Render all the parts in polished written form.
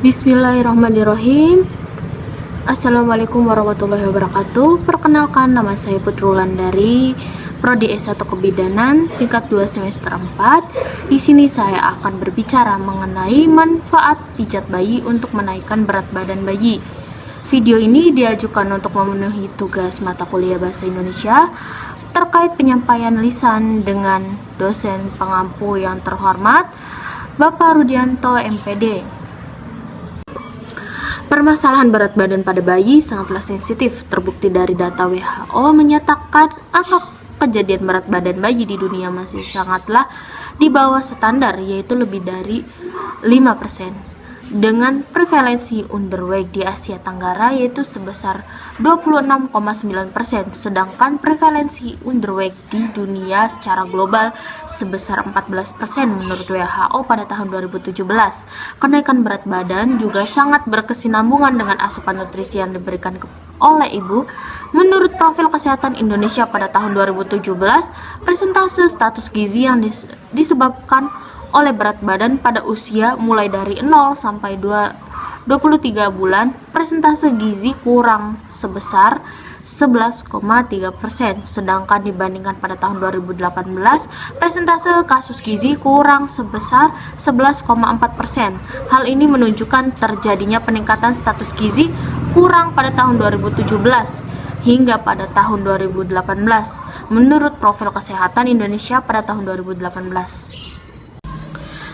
Bismillahirrahmanirrahim. Assalamualaikum warahmatullahi wabarakatuh. Perkenalkan, nama saya Putrulan dari Prodi S1 Kebidanan tingkat 2 semester 4. Di sini saya akan berbicara mengenai manfaat pijat bayi untuk menaikkan berat badan bayi. Video ini diajukan untuk memenuhi tugas mata kuliah Bahasa Indonesia terkait penyampaian lisan dengan dosen pengampu yang terhormat Bapak Rudianto MPD. Permasalahan berat badan pada bayi sangatlah sensitif. Terbukti dari data WHO menyatakan angka kejadian berat badan bayi di dunia masih sangatlah di bawah standar, yaitu lebih dari 5%. Dengan prevalensi underweight di Asia Tenggara yaitu sebesar 26,9%, sedangkan prevalensi underweight di dunia secara global sebesar 14% menurut WHO pada tahun 2017. Kenaikan berat badan juga sangat berkesinambungan dengan asupan nutrisi yang diberikan oleh ibu. Menurut Profil Kesehatan Indonesia pada tahun 2017, persentase status gizi yang disebabkan oleh berat badan pada usia mulai dari 0 sampai 23 bulan, persentase gizi kurang sebesar 11,3%, sedangkan dibandingkan pada tahun 2018, persentase kasus gizi kurang sebesar 11,4%. Hal ini menunjukkan terjadinya peningkatan status gizi kurang pada tahun 2017 hingga pada tahun 2018 menurut Profil Kesehatan Indonesia pada tahun 2018.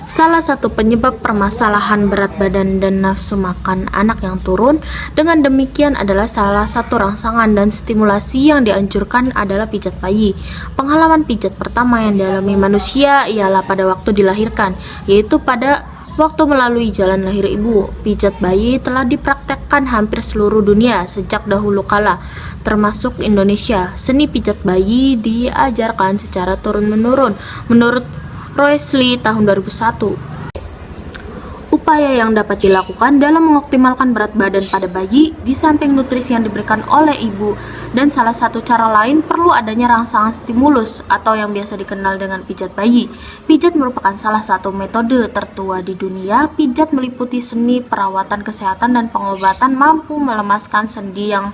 Salah satu penyebab permasalahan berat badan dan nafsu makan anak yang turun dengan demikian adalah salah satu rangsangan dan stimulasi yang dianjurkan adalah pijat bayi. Pengalaman pijat pertama yang dialami manusia ialah pada waktu dilahirkan, yaitu pada waktu melalui jalan lahir ibu. Pijat bayi telah dipraktekkan hampir seluruh dunia sejak dahulu kala, termasuk Indonesia. Seni pijat bayi diajarkan secara turun-menurun menurut Roesley tahun 2001. Upaya yang dapat dilakukan dalam mengoptimalkan berat badan pada bayi di samping nutrisi yang diberikan oleh ibu dan salah satu cara lain perlu adanya rangsangan stimulus atau yang biasa dikenal dengan pijat bayi. Pijat merupakan salah satu metode tertua di dunia. Pijat meliputi seni perawatan kesehatan dan pengobatan mampu melemaskan sendi yang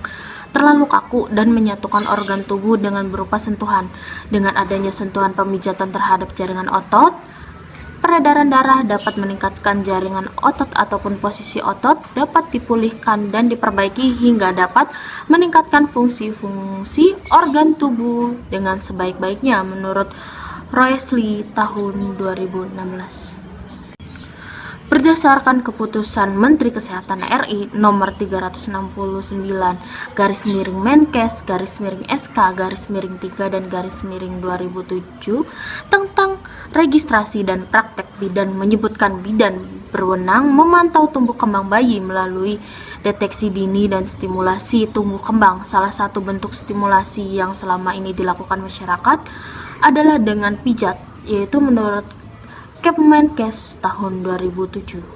terlalu kaku dan menyatukan organ tubuh dengan berupa sentuhan. Dengan adanya sentuhan pemijatan terhadap jaringan otot, peredaran darah dapat meningkatkan jaringan otot ataupun posisi otot dapat dipulihkan dan diperbaiki hingga dapat meningkatkan fungsi-fungsi organ tubuh dengan sebaik-baiknya menurut Roesley tahun 2016. Berdasarkan keputusan Menteri Kesehatan RI nomor 369 /Menkes/SK/3 dan /2007 tentang registrasi dan praktek bidan menyebutkan bidan berwenang memantau tumbuh kembang bayi melalui deteksi dini dan stimulasi tumbuh kembang. Salah satu bentuk stimulasi yang selama ini dilakukan masyarakat adalah dengan pijat, yaitu menurut Kemenkes tahun 2007.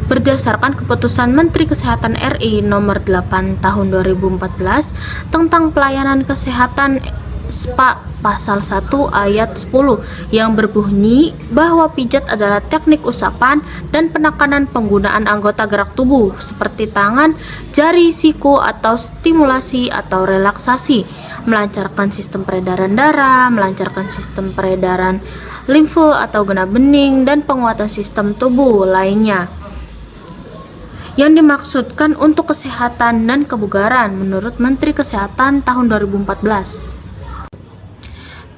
Berdasarkan keputusan Menteri Kesehatan RI nomor 8 tahun 2014 tentang pelayanan kesehatan SPA pasal 1 ayat 10 yang berbunyi bahwa pijat adalah teknik usapan dan penekanan penggunaan anggota gerak tubuh seperti tangan, jari, siku atau stimulasi atau relaksasi, melancarkan sistem peredaran darah, melancarkan sistem peredaran limfe atau genap bening, dan penguatan sistem tubuh lainnya yang dimaksudkan untuk kesehatan dan kebugaran menurut Menteri Kesehatan tahun 2014.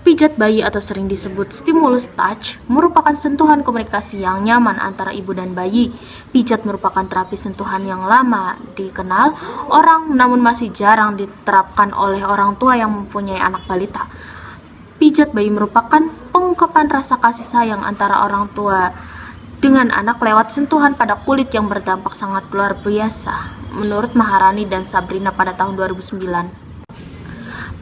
Pijat bayi atau sering disebut stimulus touch merupakan sentuhan komunikasi yang nyaman antara ibu dan bayi. Pijat merupakan terapi sentuhan yang lama dikenal orang namun masih jarang diterapkan oleh orang tua yang mempunyai anak balita. Pijat bayi merupakan pengungkapan rasa kasih sayang antara orang tua dengan anak lewat sentuhan pada kulit yang berdampak sangat luar biasa, menurut Maharani dan Sabrina pada tahun 2009.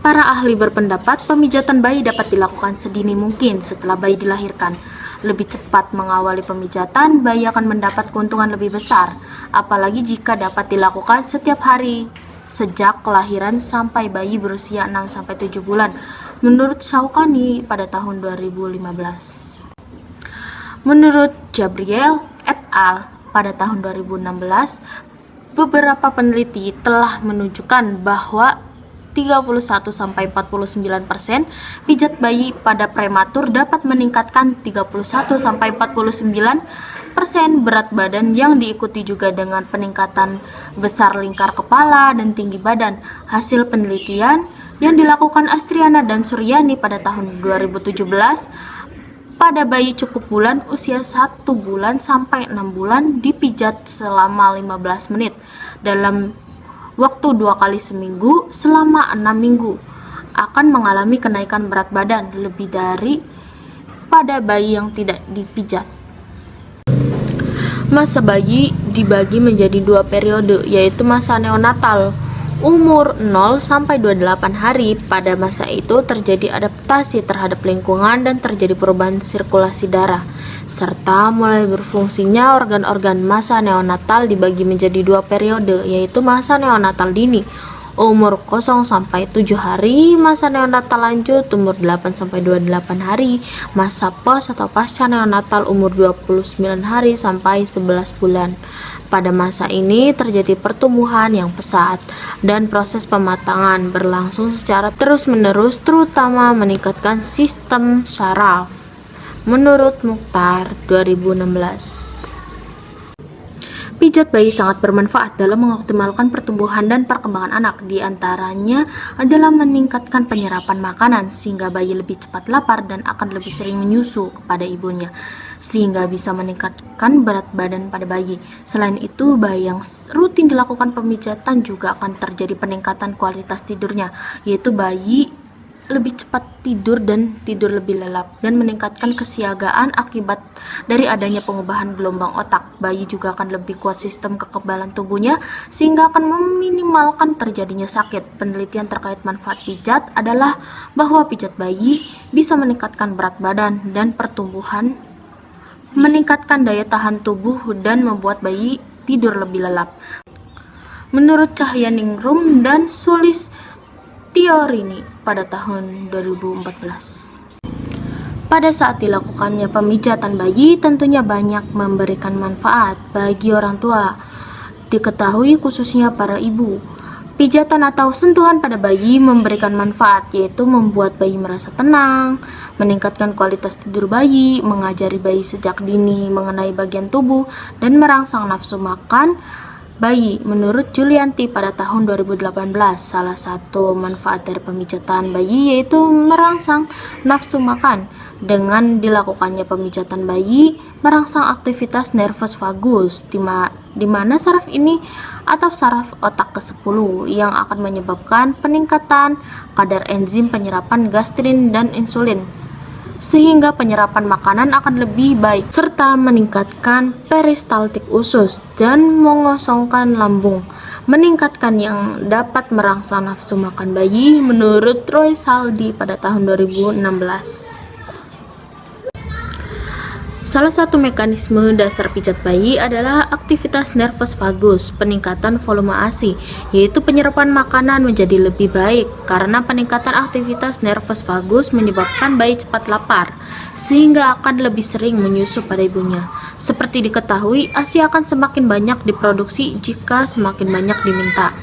Para ahli berpendapat pemijatan bayi dapat dilakukan sedini mungkin setelah bayi dilahirkan. Lebih cepat mengawali pemijatan, bayi akan mendapat keuntungan lebih besar, apalagi jika dapat dilakukan setiap hari sejak kelahiran sampai bayi berusia 6-7 bulan. Menurut Shawkani pada tahun 2015. Menurut Jabriel et al. pada tahun 2016, beberapa peneliti telah menunjukkan bahwa 31-49% pijat bayi pada prematur dapat meningkatkan 31-49% berat badan, yang diikuti juga dengan peningkatan besar lingkar kepala dan tinggi badan. Hasil penelitian yang dilakukan Astriana dan Suryani pada tahun 2017 pada bayi cukup bulan usia 1 bulan sampai 6 bulan dipijat selama 15 menit dalam waktu 2 kali seminggu selama 6 minggu akan mengalami kenaikan berat badan lebih dari pada bayi yang tidak dipijat. Masa bayi dibagi menjadi 2 periode, yaitu masa neonatal umur 0 sampai 28 hari. Pada masa itu terjadi adaptasi terhadap lingkungan dan terjadi perubahan sirkulasi darah, serta mulai berfungsinya organ-organ. Masa neonatal dibagi menjadi 2 periode, yaitu masa neonatal dini umur 0 sampai 7 hari, masa neonatal lanjut umur 8 sampai 28 hari, masa pos atau pasca neonatal umur 29 hari sampai 11 bulan. Pada masa ini terjadi pertumbuhan yang pesat dan proses pematangan berlangsung secara terus-menerus, terutama meningkatkan sistem saraf. Menurut Mukhtar 2016. Pijat bayi sangat bermanfaat dalam mengoptimalkan pertumbuhan dan perkembangan anak. Di antaranya adalah meningkatkan penyerapan makanan sehingga bayi lebih cepat lapar dan akan lebih sering menyusu kepada ibunya, sehingga bisa meningkatkan berat badan pada bayi. Selain itu, bayi yang rutin dilakukan pemijatan juga akan terjadi peningkatan kualitas tidurnya, yaitu bayi lebih cepat tidur dan tidur lebih lelap, dan meningkatkan kesiagaan akibat dari adanya pengubahan gelombang otak. Bayi juga akan lebih kuat sistem kekebalan tubuhnya sehingga akan meminimalkan terjadinya sakit. Penelitian terkait manfaat pijat adalah bahwa pijat bayi bisa meningkatkan berat badan dan pertumbuhan, meningkatkan daya tahan tubuh, dan membuat bayi tidur lebih lelap. Menurut Cahyaningrum dan Sulistiorini pada tahun 2014. Pada saat dilakukannya pemijatan bayi, tentunya banyak memberikan manfaat bagi orang tua. Diketahui khususnya para ibu, pijatan atau sentuhan pada bayi memberikan manfaat, yaitu membuat bayi merasa tenang, meningkatkan kualitas tidur bayi, mengajari bayi sejak dini mengenai bagian tubuh, dan merangsang nafsu makan bayi. Menurut Julianti pada tahun 2018, salah satu manfaat dari pemijatan bayi yaitu merangsang nafsu makan. Dengan dilakukannya pemijatan bayi merangsang aktivitas nervus vagus, di mana saraf ini atau saraf otak ke-10 yang akan menyebabkan peningkatan kadar enzim penyerapan gastrin dan insulin, sehingga penyerapan makanan akan lebih baik, serta meningkatkan peristaltik usus dan mengosongkan lambung, meningkatkan yang dapat merangsang nafsu makan bayi. Menurut Roy Saldi pada tahun 2016. Salah satu mekanisme dasar pijat bayi adalah aktivitas nervus vagus, peningkatan volume ASI, yaitu penyerapan makanan menjadi lebih baik karena peningkatan aktivitas nervus vagus menyebabkan bayi cepat lapar, sehingga akan lebih sering menyusu pada ibunya. Seperti diketahui, ASI akan semakin banyak diproduksi jika semakin banyak diminta.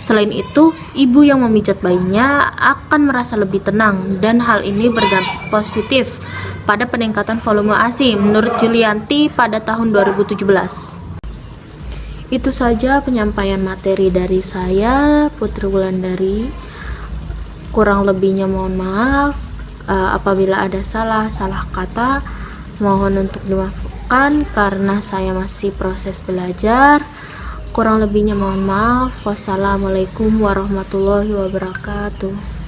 Selain itu, ibu yang memijat bayinya akan merasa lebih tenang, dan hal ini berdampak positif pada peningkatan volume ASI menurut Julianti pada tahun 2017. Itu saja penyampaian materi dari saya, Putri Wulandari. Kurang lebihnya mohon maaf. Apabila ada salah kata, mohon untuk dimaafkan karena saya masih proses belajar. Kurang lebihnya mohon maaf. Wassalamualaikum warahmatullahi wabarakatuh.